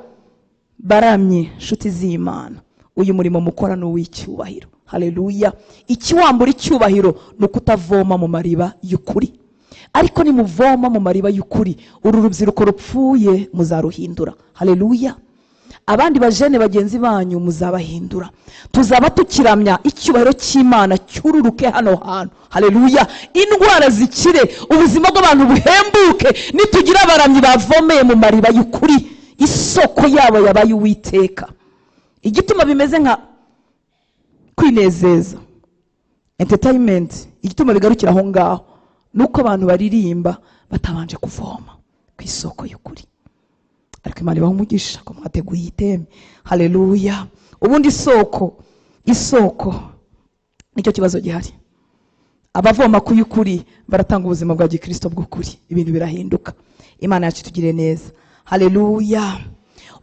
Baramye nshuti z'Imana, uyu murimo mukora n'uw'icyubahiro, haleluya. Ikiwambura icyubahiro nuko utavoma mu mariba y'ukuri, ariko nimuvoma mu mariba y'ukuri, uru rubyiruko rupfuye muzaruhindura, haleluya. Abandi bajene bagenzi banyu muzabahindura, tuzaba tukiramya icyubahiro cy'Imana cyururuke hano hantu, haleluya. Indwara zikire, ubuzima bw'abantu buhembuke, nitugira abaramyi bavomeye mu mariba y'ukuri, isoko yabo yabaye Uwiteka. Igituma bimeze nka kwinezeza, entertainment, igituma bigarukira aho ngaho nuko abantu baririmba batabanje kuvoma ku isoko y'ukuri. Ariko Imana ibaha umugisha ko mwateguye iteme, haleluya. Ubundi isoko nicyo kibazo gihari. Abavoma ku y'ukuri baratanga ubuzima bwa gikristo bw'ukuri, ibintu birahinduka. Imana yacu tugire neza, haleluya.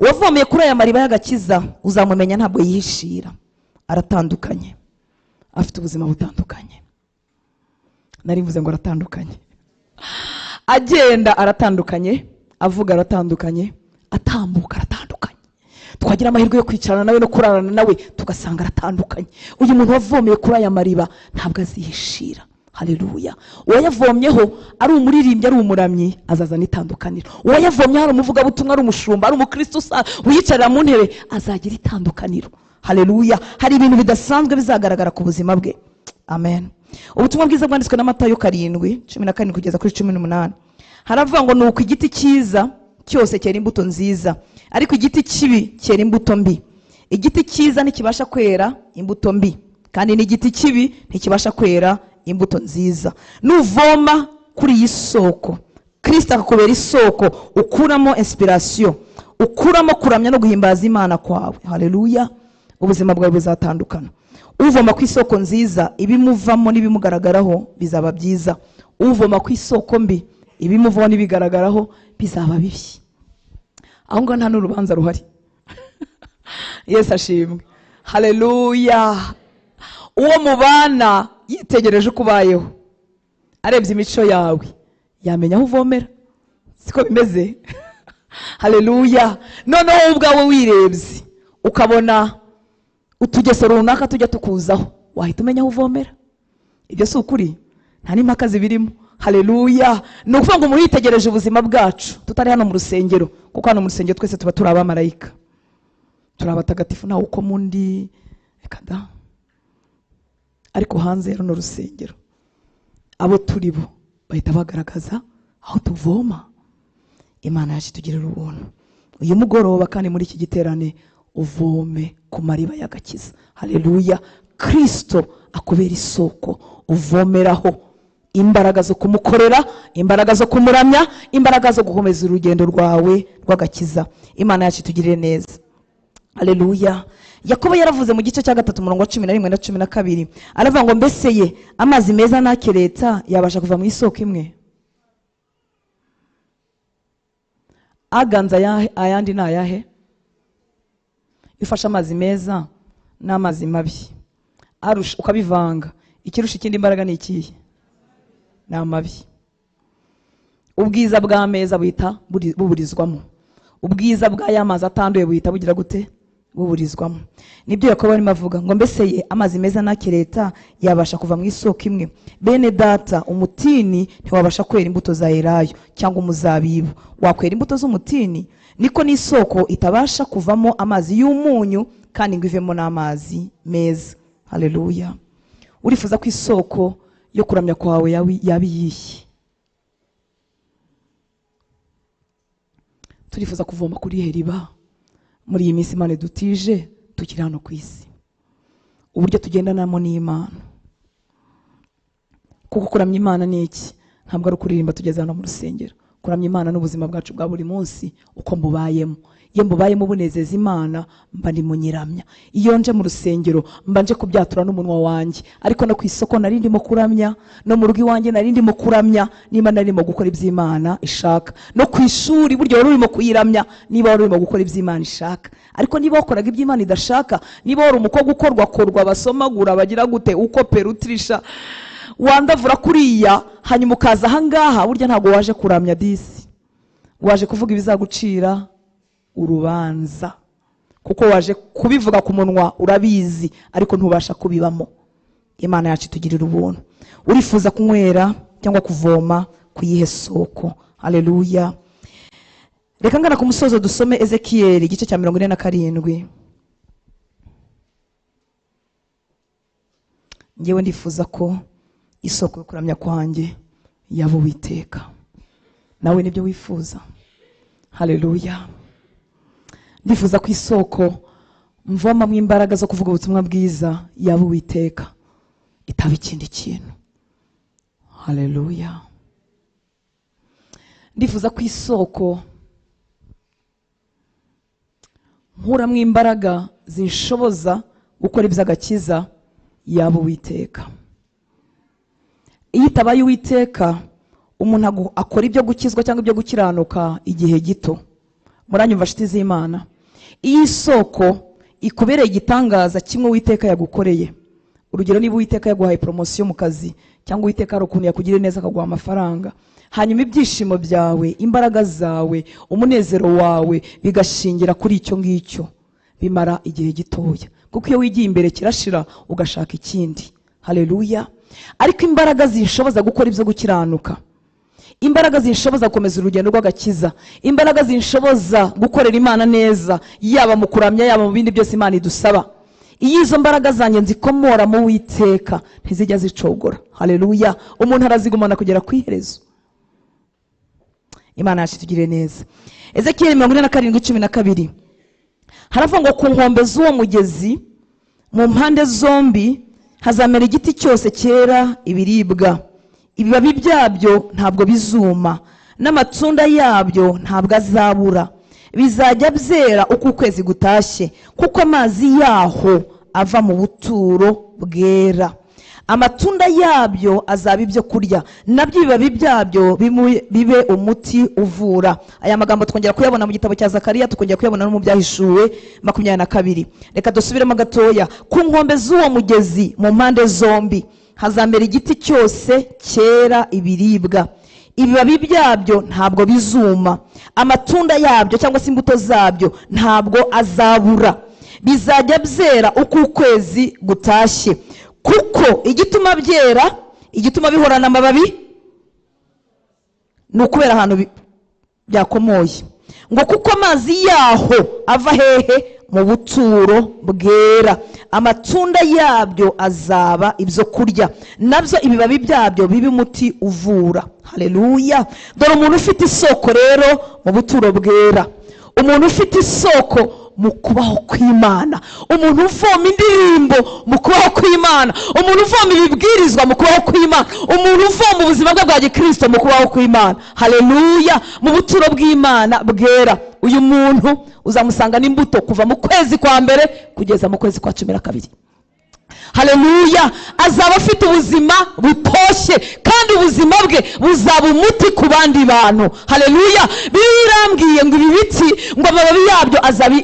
Uwavomeye kuri aya mariba y'agakiza uzamumenya ntabwo yihishira, aratandukanye, afite ubuzima butandukanye. Nari mvuze ngo aratandukanye, agenda aratandukanye, avuga aratandukanye, atambuka aratandukanye. Twagira amahirwe yo kwicarana nawe no kurarana nawe tugasanga aratandukanye. Uyu muntu wavomeye kuri aya mariba ntabwo azihishira. Haleluya. Uwayavomyeho ari umuririmbyi, ari umuramyi, azazana itandukaniro. Uwayavomye hari umuvugabutumwa, ari umushumba, ari umukristo wiyicarira mu ntebe, azagira itandukaniro. Haleluya. Hari ibintu bidasanzwe bizagaragara ku buzima bwe. Amen. Ubutumwa bwiza bwanditswe na Matayo 7:17 kugeza kuri 18. Haravuga ngo nuko igiti cyiza cyose cyera imbuto nziza, ariko igiti kibi cyera imbuto mbi. Igiti cyiza ntikibasha kwera imbuto mbi, kandi n'igiti kibi ntikibasha kwera imbuto nziza. Nuvoma kuri iyi soko, Kristo akakubera isoko, ukuramo inspiration, ukuramo kuramya no guhimbaza Imana kwawe. Haleluya. Ubuzima bwawe buzatandukana. Uvoma ku isoko nziza, ibimuvamo n'ibimugaragaraho bizaba byiza. Uvoma ku isoko mbi, ibimuvaho n'ibigaragaraho bizaba bibi. Aho ngaho nta n'urubanza ruhari. Yesu ashimwe. Haleluya. Uwo mubana yitegereje uko ubayeho, arebye imico yawe, yamenya aho uvomera. Siko bimeze? Haleluya. Noneho ubwawe wirebye ukabona utugeso runaka tujya tukuzaho, wahita umenya aho uvomera. Ibyo si ukuri? Nta n'impaka zibirimo. Haleluya. Ni ukuvuga ngo muhitegereje ubuzima bwacu, tutari hano mu rusengero, kuko hano mu rusengero twese tuba turi abamarayika, turi abatagatifu, ntawe uko mundi ekada. Ariko hanze ya runo rusengero, abo turi bo bahita bagaragaza aho tuvoma. Imana yacu itugirira ubuntu. Uyu mugoroba kandi muri iki giterane uvome ku mariba y'agakiza. Haleluya. Kristo akubera isoko, uvomeraho imbaraga zo kumukorera, imbaraga zo kumuramya, imbaraga zo gukomeza urugendo rwawe rw'agakiza. Imana yacu itugirire neza. Haleluya. Yakobo yaravuze mu gice cya 3 umurongo wa 11 na 12, aravuga ngo mbese ye amazi meza nakereta yabasha kuva mu isoko imwe? Aganza ayandi na yahe? Ifasha amazi meza n'amazi mabi, arusha ukabivanga, ikirusha ikindi imbaraga ni ikihe? Ni amabi. Ubwiza bw'ameza buhita buburizwamo, ubwiza bw'ayamazi atanduye buhita bugira gute? Buburizwamo. Nibyo Yakobo arimo avuga ngo mbese ye amazi meza nakereta yabasha kuva mu isoko imwe? Bene data, umutini ntiwabasha kwera imbuto za elayo cyangwa umuzabibu. Wakwera imbuto z'umutini, niko n'isoko itabasha kuvamo amazi y'umunyu kandi ngo ivemo n'amazi meza. Haleluya. Urifuza ko isoko yo kuramya kwawe yabiyihe? Turifuza kuvoma kuri heriba muri iyi minsi Imana dutije tukiri hano ku isi, uburyo tugendanamo n'Imana. Kuko kuramya Imana ni iki? Ntabwo ari kuririmba tugeze hano mu rusengero. Kuramya Imana n'ubuzima bwacu bwa buri munsi uko mbubayemo. Iyo mbubayemo bunezeza Imana, mba ndi munyiramya. Iyo nje mu rusengero mba nje kubyatura n'umunwa wanjye, ariko no ku isoko nari ndimo kuramya, no mu rugo iwanjye nari ndimo kuramya, niba narimo gukora iby'Imana ishaka. No ku ishuri buryo wari urimo kuyiramya, niba wari urimo gukora iby'Imana ishaka. Ariko niba wakoraga iby'Imana idashaka, niba wari umukobwa ukorwa basomagura bagira gute, uko perutrisha wandavura kuriya, hanyuma ukaza ahangaha, burya ntabwo waje kuramya disi, waje kuvuga ibizagucira urubanza, kuko waje kubivuga ku munwa urabizi ariko ntubasha kubibamo. Imana yacu itugirira ubuntu. Urifuza kunywera cyangwa kuvoma kuyihe soko? Haleluya. Reka ngana ku musozo dusome Ezekiyeli igice cya 47. Ngewe ndifuza ko isoko yo kuramya kwanjye yabo Uwiteka. Nawe nibyo wifuza? Haleluya. Ndifuza ku isoko mvoma mu imbaraga zo kuvuga ubutumwa bwiza yabo Uwiteka, itaba ikindi kintu. Haleluya. Ndifuza ku isoko nkura mu imbaraga zinshoboza gukora iby'agakiza yabo Uwiteka. Iyo itabaye Uwiteka, umuntu akora ibyo gukizwa cyangwa ibyo gukiranuka igihe gito. Muranyumva shiti z'Imana? Iyi soko ikubereye igitangaza kimwe Uwiteka yagukoreye, urugero niba Uwiteka yaguhaye promotion mu kazi cyangwa Uwiteka ari ukuntu yakugirira neza akaguha amafaranga, hanyuma ibyishimo byawe, imbaraga zawe, umunezero wawe bigashingira kuri icyo ngicyo, bimara igihe gitoya, kuko iyo wigiye imbere kirashira ugashaka ikindi. Haleluya. Ariko imbaraga zinshoboza gukora ibyo gukiranuka, imbaraga zinshoboza gukomeza urugendo rw'agakiza, imbaraga zinshoboza gukorera Imana neza, yaba mu kuramya yaba mu bindi byose Imana idusaba, iyo izo mbaraga zanjye nzikomora mu Uwiteka ntizijya zicogora. Haleluya. Umuntu arazigumana kugera ku iherezo. Imana yacu itugirire neza. Ezekiel 47:12 haravuga ngo ku nkombe z'uwo mugezi mu mpande zombi hazamera igiti cyose cyera ibiribwa, ibibabi byabyo ntabwo bizuma, n'amatunda yabyo ntabwo azabura, bizajya byera uko ukwezi gutashye, kuko amazi yaho ava mu buturo bwera. Amatunda yabyo azaba ibyo kurya, nabyo ibibabi byabyo bibe umuti uvura. Aya magambo twongera kuyabona mu gitabo cya Zakariya, tukongera kuyabona no mu Byahishuwe 22. Reka dusubiremo gatoya. Ku nkombe z'uwo mugezi mu mpande zombi hazamera igiti cyose cyera ibiribwa, ibibabi byabyo ntabwo bizuma, amatunda yabyo cyangwa se imbuto zabyo ntabwo azabura, bizajya byera uko ukwezi gutashye. Kuko igituma byera, igituma bihorana amababi, ni ukubera ahantu byakomoye. Ngo kuko amazi yaho ava hehe? Mu buturo bwera. Amatunda yabyo azaba ibyo kurya, nabyo ibibabi byabyo bibe umuti uvura. Haleluya. Dore umuntu ufite isoko rero mu buturo bwera, umuntu ufite isoko mu kubaho kw'Imana, umuntu uvoma indirimbo mu kubaho kw'Imana, umuntu uvoma ibibwirizwa mu kubaho kw'Imana, umuntu uvoma ubuzima bwe bwa gikristo mu kubaho kw'Imana. Haleluya. Mu buturo bw'Imana bwera, uyu muntu uzamusanga n'imbuto kuva mu kwezi kwa mbere kugeza mu kwezi kwa 12. Haleluya. Azaba afite ubuzima butoshye, kandi ubuzima bwe buzaba umuti ku bandi bantu. Haleluya. Birambwiye ngo ibi biti ngo amababi yabyo azaba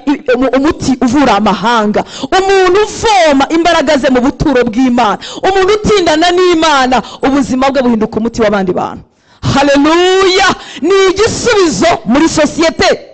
umuti uvura amahanga. Umuntu uvoma imbaraga ze mu buturo bw'Imana, umuntu utindana n'Imana, ubuzima bwe buhinduka umuti w'abandi bantu. Haleluya. Ni igisubizo muri sosiyete.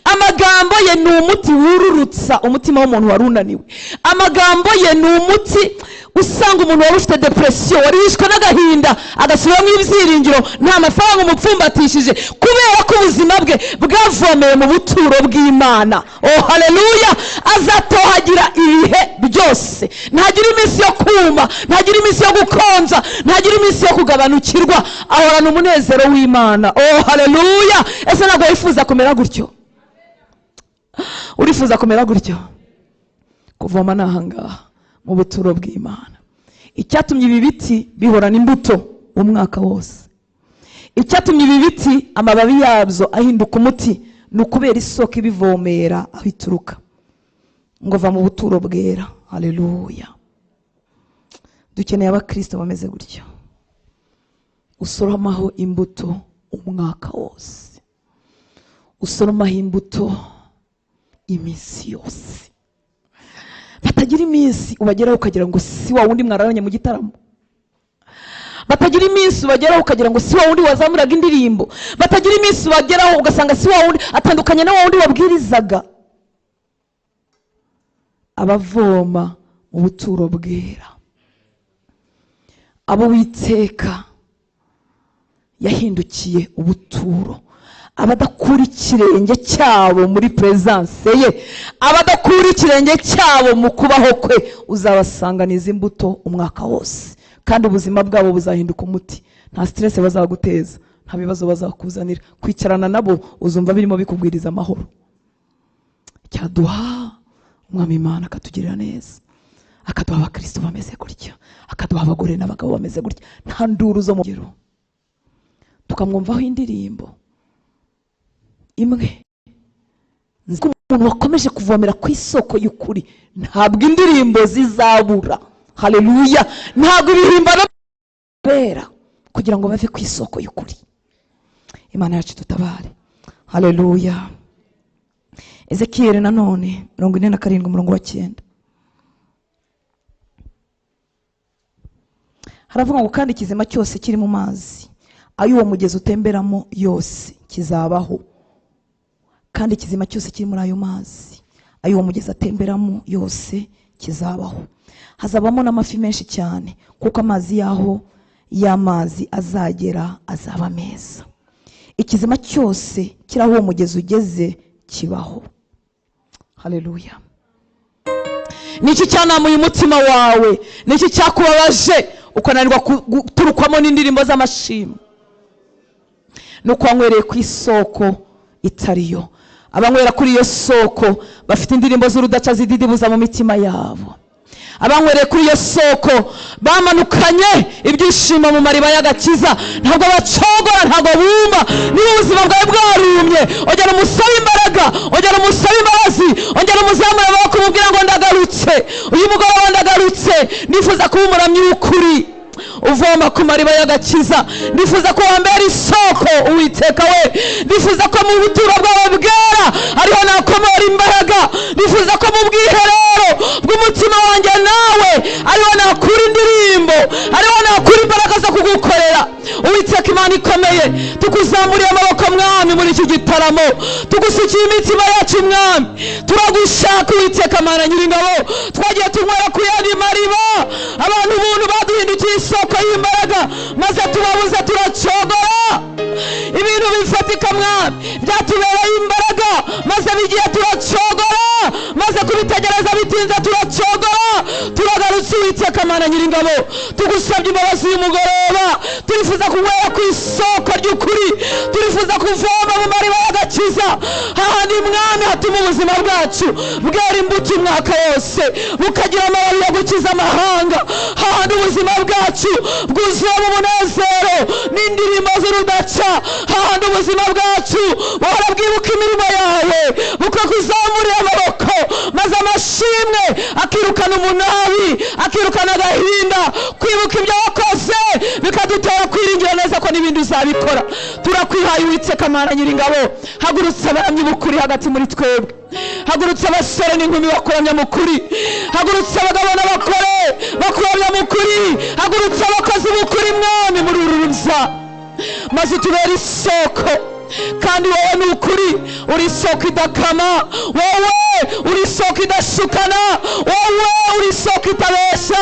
Amagambo ye ni umuti wururutsa umutima w'umuntu warunaniwe. Amagambo ye ni umuti usanga umuntu wari ufite depression, wari wishwe n'agahinda, agasubiramo ibyiringiro, nta mafaranga umupfumbatishije, kubera ko ubuzima bwe bwavomeye mu buturo bw'Imana. Oh haleluya. Azatohagira ibihe byose, ntagira iminsi yo kuma, ntagira iminsi yo gukonja, ntagira iminsi yo kugabanukirwa, ahorana umunezero w'Imana. Oh haleluya. Ese ntabwo wifuza kumera gutyo? Urifuza kumera gutyo? Kuvoma nahangaha mu buturo bw'Imana. Icyatumye ibi biti bihorana imbuto umwaka wose, icyatumye ibi biti amababi yabyo ahinduka umuti, ni ukubera isoko ibivomera aho ituruka, ngo va mu buturo bwera. Haleluya. Dukeneye abakristo bameze gutyo, usoromaho imbuto umwaka wose, usoromaho imbuto iminsi yose, batagira iminsi ubageraho ukagira ngo si wa wundi mwararanye mu gitaramo, batagira iminsi ubageraho ukagira ngo si wa wundi wazamuraga indirimbo, batagira iminsi ubageraho ugasanga si wa wundi, atandukanye na wa wundi wabwirizaga. Abavoma mu buturo bwera, abo Uwiteka yahindukiye ubuturo, abadakura ikirenge cyabo muri presence ye, abadakura ikirenge cyabo mu kubaho kwe, uzabasanganiza imbuto umwaka wose, kandi ubuzima bwabo buzahinduka umuti. Nta stress bazaguteza, nta bibazo bazakuzanira, kwicarana nabo uzumva birimo bikubwiriza amahoro. Cyaduha Umwami Imana akatugirira neza, akaduha abakristo bameze gutya, akaduha abagore n'abagabo bameze gutya, nta nduru zo mu ngero, tukamwumvaho indirimbo imwe. Umuntu wakomeje kuvomera ku isoko y'ukuri, ntabwo indirimbo zizabura. Haleluya. Ntabwo ibihimbano bera kugira ngo bave ku isoko y'ukuri. Imana yacu tutabare. Haleluya. Ezekiel nanone 47:9. haravuga ngo kandi ikizima cyose kiri mu mazi ayo uwo mugezi utemberamo yose kizabaho. Kandi ikizima cyose kiri muri ayo mazi ayo uwo mugezi atemberamo yose kizabaho. Hazabamo n'amafi menshi cyane kuko amazi yaho y'amazi azagera azaba meza. Ikizima cyose kiraho uwo mugezi ugeze kibaho. Haleluya. Niki cyanamuye umutima wawe? Niki cyakubabaje ukananirwa guturukwamo n'indirimbo z'amashimwe? Nuko wanywereye ku isoko itariyo. Abanywera kuri iyo soko bafite indirimbo z'urudaca zididibuza mu mitima yabo. Abanywereye kuri iyo soko bamanukanye ibyishimo mu mariba y'agakiza, ntabwo bacogora, ntabwo bumva. Niba ubuzima bwawe bwarumye, ongera umusabe imbaraga, ongera umusabe imbabazi, ongera umuzamure amaboko umubwira ngo ndagarutse. Uyu mugoroba ndagarutse, nifuza kuba umuramyi w'ukuri uvoma ku mariba y'agakiza. Ndifuza ko wambera isoko Uwiteka we. Ndifuza ko mu buturo bwawe bwera ariho nakomora imbaraga. Ndifuza ko mu bwiherero bw'umutima wanjye nawe ariho nakura indirimbo, ariho nakura imbaraga zo kugukorera. Uwiteka Imana ikomeye, tukuzamuriye amaboko mwami muri iki gitaramo, tugusukiye imitima yacu mwami. Turagushaka Uwiteka Mana Nyiringabo. Twagiye tunywera ku yandi mariba, abantu buntu baduhindukiye isoko y'imbaraga, maze tubabuze turacogora. Ibintu bifatika mwami byatubereye imbaraga, maze bigiye turacogora, maze kubitegereza bitinze turacogora. Turagarutse Uwiteka Mana Nyiringabo, tugusabye imbabazi y'umugoroba. Turifuza kunywera ku isoko ry'ukuri, turifuza kuvoma mu mariba y'agakiza, hahandi mwami hatuma ubuzima bwacu bwera imbuto umwaka wose, bukagira amababi yo gukiza amahanga. Hahandi ubuzima bwacu bwuzuye mu munezero n'indirimbo z'urudaca. Hahandi ubuzima bwacu buhora bwibuka imirimo yawe, bukakuzamurira amaboko, maze amashimwe akirukana umunabi, akirukana agahinda. Kwibuka ibyo wakoze bikadutera kwiringira neza ko n'ibindi uzabikora. Turakwihaye Uwiteka Mana Nyiringabo. Hagurutse abaramyi b'ukuri hagati muri twebwe. Hagurutse abasore n'inkumi bakuramya mu kuri. Hagurutse abagabo n'abakore bakuramya mu kuri. Hagurutse abakozi b'ukuri mwami muri uru ruza, maze tubere isoko. Kandi wowe ni ukuri, uri isoko idakama, wowe uri isoko idashukana, wowe uri isoko itabesha,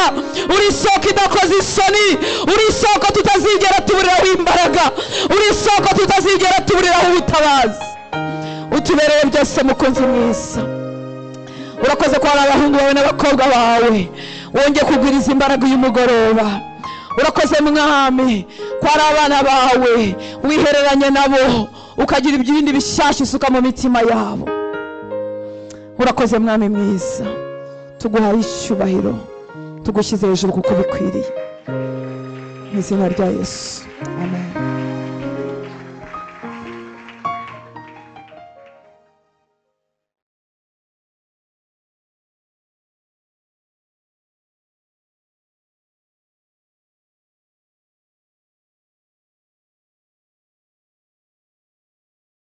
uri isoko idakoze isoni, uri isoko tutazigera tuburiraho imbaraga, uri isoko tutazigera tuburiraho ubutabazi. Utubereye byose mukunzi mwiza. Urakoze ko hari abahungu bawe n'abakobwa bawe wongeye kugwiriza imbaraga y'umugoroba. Urakoze mwami ko hari abana bawe wihereranye nabo, ukagira ibindi bishyashya usuka mu mitima yabo. Urakoze mwami mwiza, tuguhaye icyubahiro, tugushyize hejuru kuko bikwiriye. Mu izina rya Yesu.